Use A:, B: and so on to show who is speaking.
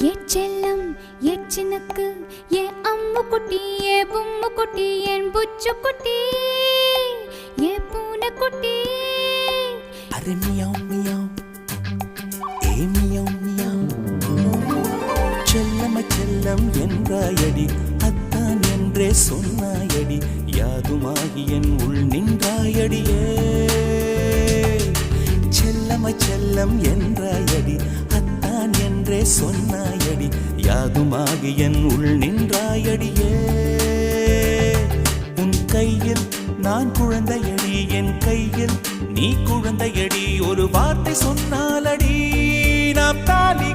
A: செல்லம் சின்னக்கு ஏ அம்மு குட்டி ஏ பொம்மு குட்டி என் புச்சு குட்டி ஏ பூனை குட்டி
B: அரே மியாவ் மியாவ் ஏ மியாவ் மியாவ் செல்லம் என்றாயடி அத்தான் என்றே சொன்னாயடி யாதுமாகி என் உள் நின்றாயடியே செல்லம் என்றாயடி அத்தான் என்றே சொன்னாயடி யாதுமாகி என் உள் நின்றாயடியே உன் கையில் நான் குழந்தையடி என் கையில் நீ குழந்தையடி ஒரு வார்த்தை சொன்னாலடி நாம் தாலி